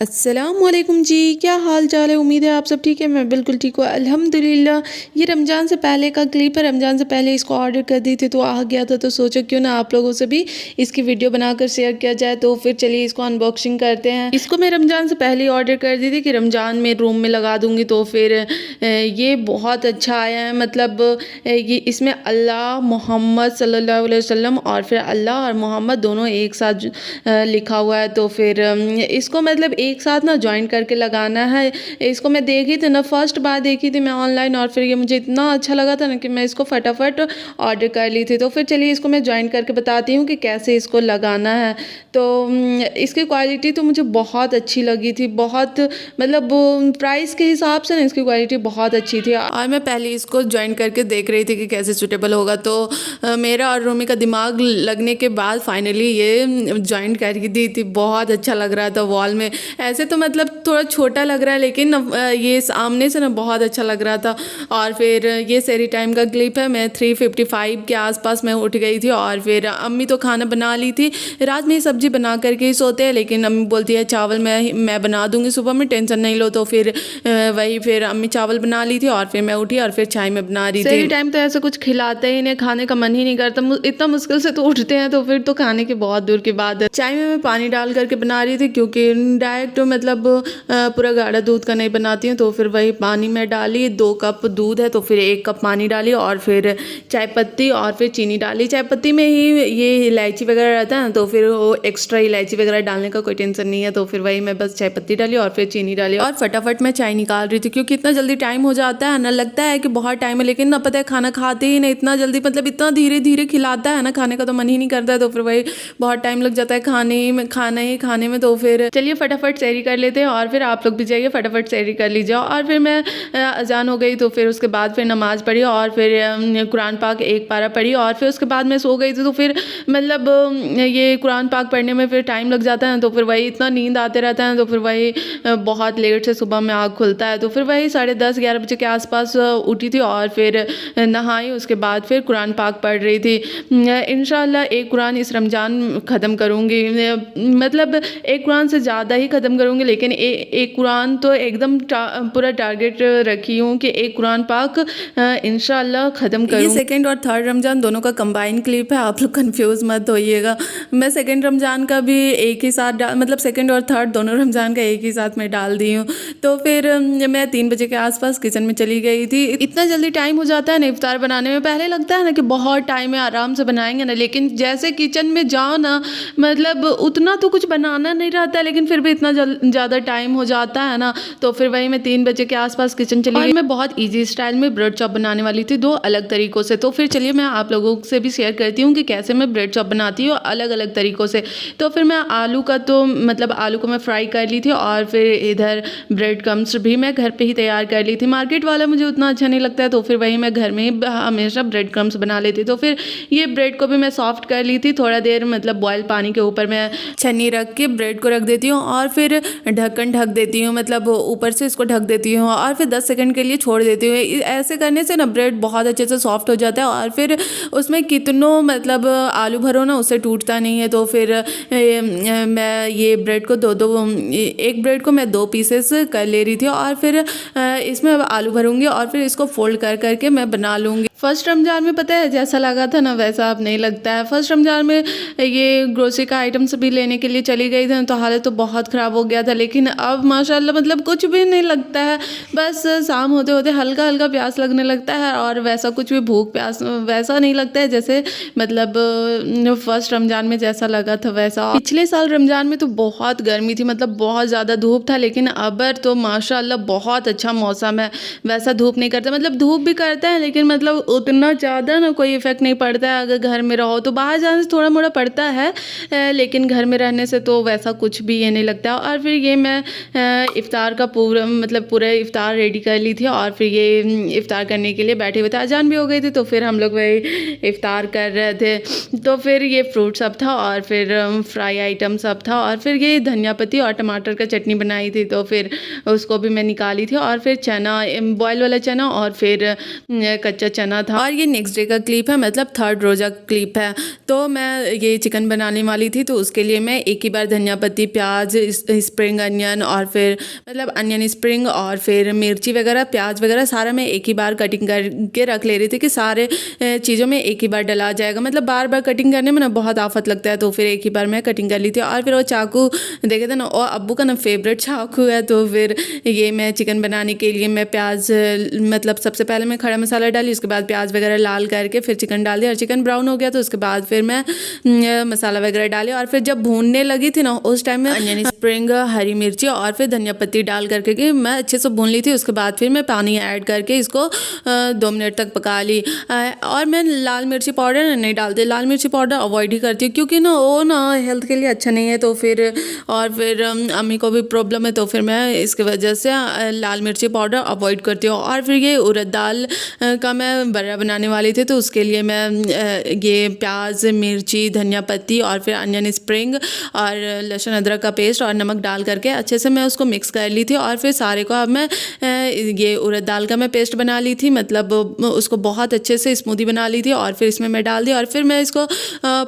अस्सलामुअलैकुम जी, क्या हाल चाल है। उम्मीद है आप सब ठीक है। मैं बिल्कुल ठीक हूँ अल्हम्दुलिल्लाह। ये रमज़ान से पहले का क्लिप है। रमज़ान से पहले इसको ऑर्डर कर दी थी तो आ गया था, तो सोचा क्यों ना आप लोगों से भी इसकी वीडियो बनाकर शेयर किया जाए। तो फिर चलिए इसको अनबॉक्सिंग करते हैं। इसको मैं रमज़ान से पहले ही ऑर्डर कर दी थी कि रमज़ान में रूम में लगा दूँगी। तो फिर ये बहुत अच्छा आया है। मतलब ये इसमें अल्लाह मोहम्मद सल्लल्लाहु अलैहि वसल्लम और फिर अल्लाह और मोहम्मद दोनों एक साथ लिखा हुआ है। तो फिर इसको मतलब एक साथ ना ज्वाइन करके लगाना है। इसको मैं देखी थी ना, फर्स्ट बार देखी थी मैं ऑनलाइन, और फिर ये मुझे इतना अच्छा लगा था ना कि मैं इसको फटाफट ऑर्डर कर ली थी। तो फिर चलिए इसको मैं ज्वाइन करके बताती हूँ कि कैसे इसको लगाना है। तो इसकी क्वालिटी तो मुझे बहुत अच्छी लगी थी, बहुत मतलब प्राइस के हिसाब से ना इसकी क्वालिटी बहुत अच्छी थी। और मैं पहले इसको ज्वाइन करके देख रही थी कि कैसे सूटेबल होगा। तो मेरा और रोमी का दिमाग लगने के बाद फाइनली ये ज्वाइन करके दी थी। बहुत अच्छा लग रहा था वॉल में। ऐसे तो मतलब थोड़ा छोटा लग रहा है, लेकिन ये सामने से ना बहुत अच्छा लग रहा था। और फिर ये सेरी टाइम का क्लिप है। मैं 3:55 के आसपास मैं उठ गई थी और फिर अम्मी तो खाना बना ली थी। रात में सब्जी बना करके ही सोते हैं, लेकिन अम्मी बोलती है चावल मैं बना दूंगी सुबह में, टेंशन नहीं लो। तो फिर वही फिर अम्मी चावल बना ली थी और फिर मैं उठी और फिर चाय में बना रही थी। सेरी टाइम तो ऐसे कुछ खिलाते ही नहीं, खाने का मन ही नहीं करता। इतना मुश्किल से तो उठते हैं, तो फिर तो खाने की बहुत दूर की बात है। चाय में मैं पानी डाल करके बना रही थी, क्योंकि डायरेक्ट मतलब पूरा गाढ़ा दूध का नहीं बनाती हूँ। तो फिर वही पानी में डाली, 2 कप दूध है तो फिर 1 कप पानी डाली और फिर चाय पत्ती और फिर चीनी डाली। चाय पत्ती में ही ये इलायची वगैरह रहता है ना, तो फिर वो एक्स्ट्रा इलायची वगैरह डालने का कोई टेंशन नहीं है। तो फिर वही मैं बस चाय पत्ती डाली और फिर चीनी डाली और फटाफट मैं चाय निकाल रही थी, क्योंकि इतना जल्दी टाइम हो जाता है ना, लगता है कि बहुत टाइम है, लेकिन ना पता है खाना खाते ही नहीं इतना जल्दी, मतलब इतना धीरे धीरे खिलाता है ना, खाने का तो मन ही नहीं करता है। तो फिर वही बहुत टाइम लग जाता है खाने में। तो फिर चलिए फटाफट सैरी कर लेते हैं और फिर आप लोग भी जाइए फटाफट सैरी कर लीजिए। और फिर मैं अजान हो गई, तो फिर उसके बाद फिर नमाज़ पढ़ी और फिर कुरान पाक 1 पारा पढ़ी और फिर उसके बाद मैं सो गई थी। तो फिर मतलब ये कुरान पाक पढ़ने में फिर टाइम लग जाता है, तो फिर वही इतना नींद आते रहता है। तो फिर वही बहुत लेट से सुबह में आँख खुलता है। तो फिर वही 10:30-11 बजे के आसपास उठी थी और फिर नहाई, उसके बाद फिर कुरान पाक पढ़ रही थी। इंशाल्लाह एक कुरान इस रमज़ान ख़त्म करूँगी, मतलब एक कुरान से ज़्यादा ही ख़त्म करूँगी, लेकिन एक कुरान तो एकदम पूरा टारगेट रखी हूँ कि एक कुरान पाक इंशाल्लाह ख़त्म करूँ। ये सेकंड और थर्ड रमज़ान दोनों का कंबाइन क्लिप है, आप लोग कंफ्यूज मत होइएगा। मैं सेकंड रमज़ान का भी एक ही साथ मतलब सेकंड और थर्ड दोनों रमज़ान का एक ही साथ में डाल दी हूँ। तो फिर मैं 3 बजे के आसपास किचन में चली गई थी। इतना जल्दी टाइम हो जाता है ना इफ्तार बनाने में। पहले लगता है ना कि बहुत टाइम है, आराम से बनाएंगे ना, लेकिन जैसे किचन में जाओ ना, मतलब उतना तो कुछ बनाना नहीं रहता है, लेकिन फिर भी इतना ज़्यादा टाइम हो जाता है ना। तो फिर वही मैं 3 बजे के आसपास किचन चली गई। मैं बहुत ईजी स्टाइल में ब्रेड चॉप बनाने वाली थी, 2 अलग तरीक़ों से। तो फिर चलिए मैं आप लोगों से भी शेयर करती हूँ कि कैसे मैं ब्रेड चॉप बनाती हूँ अलग अलग तरीक़ों से। तो फिर मैं आलू का तो मतलब आलू को मैं फ्राई कर ली थी और फिर इधर ब्रेड क्रम्स भी मैं घर पे ही तैयार कर ली थी। मार्केट वाला मुझे उतना अच्छा नहीं लगता है, तो फिर वही मैं घर में ही हमेशा ब्रेड क्रम्स बना लेती। तो फिर ये ब्रेड को भी मैं सॉफ्ट कर ली थी। थोड़ा देर मतलब बॉयल पानी के ऊपर मैं छन्नी रख के ब्रेड को रख देती हूँ और फिर ढक्कन ढक देती हूँ, मतलब ऊपर से इसको ढक देती हूँ और फिर 10 सेकंड के लिए छोड़ देती हूँ। ऐसे करने से ना ब्रेड बहुत अच्छे से सॉफ्ट हो जाता है और फिर उसमें कितनों मतलब आलू भरो ना, उससे टूटता नहीं है। तो फिर मैं ये ब्रेड को एक ब्रेड को मैं 2 पीसेस कर ले रही थी और फिर इसमें अब आलू भरूंगी और फिर इसको फोल्ड कर करके मैं बना लूँगी। फर्स्ट रमज़ान में पता है जैसा लगा था ना वैसा अब नहीं लगता है। फर्स्ट रमज़ान में ये ग्रोसरी का आइटम्स भी लेने के लिए चली गई थी, तो हालत तो बहुत ख़राब हो गया था, लेकिन अब माशाल्लाह मतलब कुछ भी नहीं लगता है। बस शाम होते होते हल्का हल्का प्यास लगने लगता है और वैसा कुछ भी भूख प्यास वैसा नहीं लगता है जैसे मतलब फर्स्ट रमज़ान में जैसा लगा था वैसा। पिछले साल रमज़ान में तो बहुत गर्मी थी, मतलब बहुत ज़्यादा धूप था, लेकिन अब तो माशाल्लाह बहुत अच्छा मौसम है वैसा धूप नहीं करता, मतलब धूप भी करता है लेकिन मतलब उतना ज़्यादा ना कोई इफ़ेक्ट नहीं पड़ता है। अगर घर में रहो तो बाहर जाने से थोड़ा मोड़ा पड़ता है, लेकिन घर में रहने से तो वैसा कुछ भी ये नहीं लगता। और फिर ये मैं इफ़्तार का पूरा इफ़्तार रेडी कर ली थी और फिर ये इफ़्तार करने के लिए बैठे हुए थे। अजान भी हो गई थी तो फिर हम लोग वही इफ़्तार कर रहे थे। तो फिर ये फ्रूट सब था और फिर फ्राई आइटम सब था और फिर ये धनिया पत्ती और टमाटर का चटनी बनाई थी, तो फिर उसको भी मैं निकाली थी। और फिर चना, बॉयल वाला चना और फिर कच्चा चना था। और ये नेक्स्ट डे का क्लिप है, मतलब थर्ड रोज़ा क्लिप है। तो मैं ये चिकन बनाने वाली थी तो उसके लिए मैं एक ही बार धनिया पत्ती, प्याज, स्प्रिंग अनियन और फिर मतलब अनियन स्प्रिंग और फिर मिर्ची वगैरह, प्याज वगैरह सारा मैं एक ही बार कटिंग करके रख ले रही थी कि सारे चीज़ों में एक ही बार डला जाएगा। मतलब बार बार कटिंग करने में ना बहुत आफत लगता है, तो फिर एक ही बार मैं कटिंग कर ली थी। और फिर वो चाकू देखे थे ना, और अब्बू का ना फेवरेट चाकू है, तो फिर ये मैं चिकन बनाने के लिए मैं प्याज, मतलब सबसे पहले मैं खड़ा मसाला डाली, उसके बाद प्याज वगैरह लाल करके फिर चिकन डाल दिया और चिकन ब्राउन हो गया तो उसके बाद फिर मैं मसाला वगैरह डाली। और फिर जब भूनने लगी थी ना उस टाइम में अनियन स्प्रिंग, हरी मिर्ची और फिर धनिया पत्ती डाल करके कि मैं अच्छे से भून ली थी। उसके बाद फिर मैं पानी ऐड करके इसको 2 मिनट तक पका ली। और मैं लाल मिर्ची पाउडर नहीं डालती, लाल मिर्ची पाउडर अवॉइड ही करती हूँ क्योंकि ना वो ना हेल्थ के लिए अच्छा नहीं है। तो फिर और फिर अम्मी को भी प्रॉब्लम है तो फिर मैं इसकी वजह से लाल मिर्ची पाउडर अवॉइड करती हूँ। और फिर ये उड़द दाल का मैं बड़ा बनाने वाली थी तो उसके लिए मैं ये प्याज, मिर्ची, धनिया पत्ती और फिर अनियन स्प्रिंग और लहसुन अदरक का पेस्ट और नमक डाल करके अच्छे से मैं उसको मिक्स कर ली थी। और फिर सारे को अब मैं ये उड़द दाल का मैं पेस्ट बना ली थी, मतलब उसको बहुत अच्छे से स्मूदी बना ली थी और फिर इसमें मैं डाल दी। और फिर मैं इसको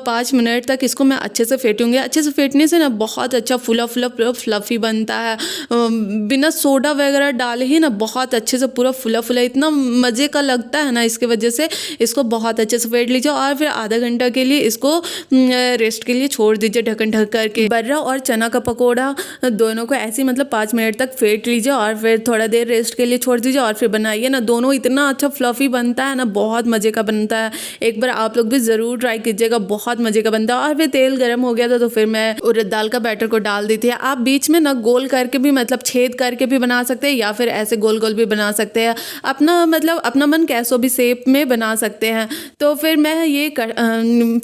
5 मिनट तक इसको मैं अच्छे से फेंटूंगी। अच्छे से फेंटने से ना बहुत अच्छा फुला फ्लफ़ी बनता है, बिना सोडा वगैरह डाले ही ना बहुत अच्छे से पूरा फुला इतना मज़े का लगता है ना। इसकी वजह से इसको बहुत अच्छे से फेंट लीजिए और फिर आधा घंटा के लिए इसको रेस्ट के लिए छोड़ दीजिए ढक्कन ढक करके। बर्रा और चना का पकौड़ा दोनों को ऐसे मतलब 5 मिनट तक फेंट लीजिए और फिर थोड़ा देर रेस्ट के लिए छोड़ दीजिए और फिर बनाइए ना। दोनों इतना अच्छा फ्लफ़ी बनता है ना, बहुत मज़े का बनता है। एक बार आप लोग भी ज़रूर ट्राई कीजिएगा, बहुत मज़े का बनता है। और फिर तेल गर्म हो गया था तो फिर मैं उड़द दाल का बैटर को डाल दी थी। आप बीच में ना गोल करके भी, मतलब छेद करके भी बना सकते हैं या फिर ऐसे गोल गोल भी बना सकते हैं, अपना मतलब अपना मन कैसो भी शेप में बना सकते हैं। तो फिर मैं ये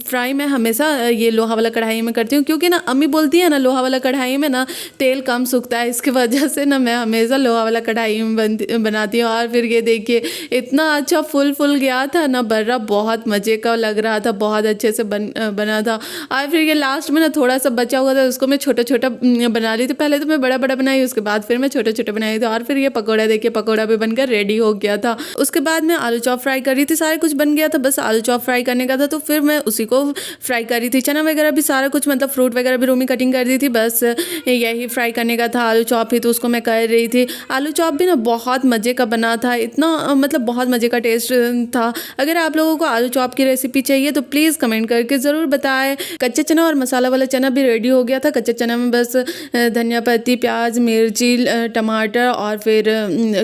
फ्राई मैं हमेशा ये लोहा वाला कढ़ाई में करती हूँ क्योंकि ना अम्मी बोलती है ना लोहा वाला कढ़ाई में ना तेल कम सूखता है, इसकी वजह से ना मैं हमेशा लोहा वाला कढ़ाई में बनाती हूँ। और फिर ये देखिए इतना अच्छा फुल गया था ना बर्रा, बहुत मज़े का लग रहा था, बहुत अच्छे से बना था। और फिर ये लास्ट में ना थोड़ा सा बचा हुआ था उसको मैं छोटा बना ली थी। पहले तो मैं बड़ा बनाई, उसके बाद फिर मैं छोटे बनाई थी। और फिर ये पकौड़ा देखिए, पकौड़ा भी बनकर रेडी हो गया था। उसके बाद मैं आलू चॉप फ्राई कर रही थी, सारा कुछ बन गया था, बस आलू चॉप फ्राई करने का था तो फिर मैं उसी को फ्राई कर रही थी। चना वगैरह भी सारा कुछ, मतलब फ्रूट वगैरह भी रूमी कटिंग कर दी थी, बस यही फ्राई करने का था। आलू चॉप ही तो उसको मैं कर रही थी। आलू चॉप भी ना बहुत मज़े का बना था, इतना मतलब बहुत मज़े का टेस्ट था। अगर आप लोगों को आलू चॉप की रेसिपी चाहिए तो प्लीज़ कमेंट करके ज़रूर बताएं। कच्चे चना और मसाला वाला चना भी रेडी हो गया था। कच्चे चना में बस धनिया पत्ती, प्याज, मिर्ची, टमाटर और फिर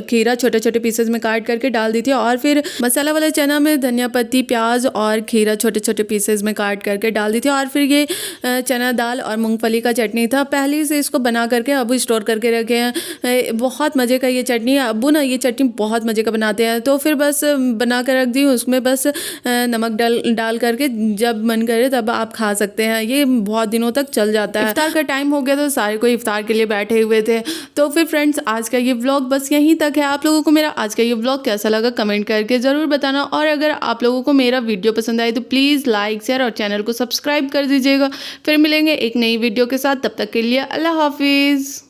खीरा छोटे पीसेस में काट करके डाल दी थी। और फिर मसाला वाले चना में धनिया पत्ती, प्याज और खीरा छोटे पीसेस में काट करके डाल दी थी। और फिर ये चना दाल और मूंगफली का चटनी था, पहले से इसको बना करके अबू स्टोर करके रखे हैं। बहुत मज़े का ये चटनी है, अबू ना ये चटनी बहुत मज़े का बनाते हैं। तो फिर बस बना कर रख दी हूँ, उसमें बस नमक डाल करके जब मन करे तब आप खा सकते हैं। ये बहुत दिनों तक चल जाता है। इफ्तार का टाइम हो गया तो सारे कोई इफ्तार के लिए बैठे हुए थे। तो फिर फ्रेंड्स आज का ये व्लॉग बस यहीं तक है। आप लोगों को मेरा आज का ये व्लॉग कैसा लगा कमेंट करके ज़रूर बताना। और अगर आप लोगों को मेरा वीडियो पसंद आए तो प्लीज़ लाइक, शेयर और चैनल को सब्सक्राइब कर दीजिएगा। फिर मिलेंगे एक नई वीडियो के साथ, तब तक के लिए अल्लाह हाफिज़।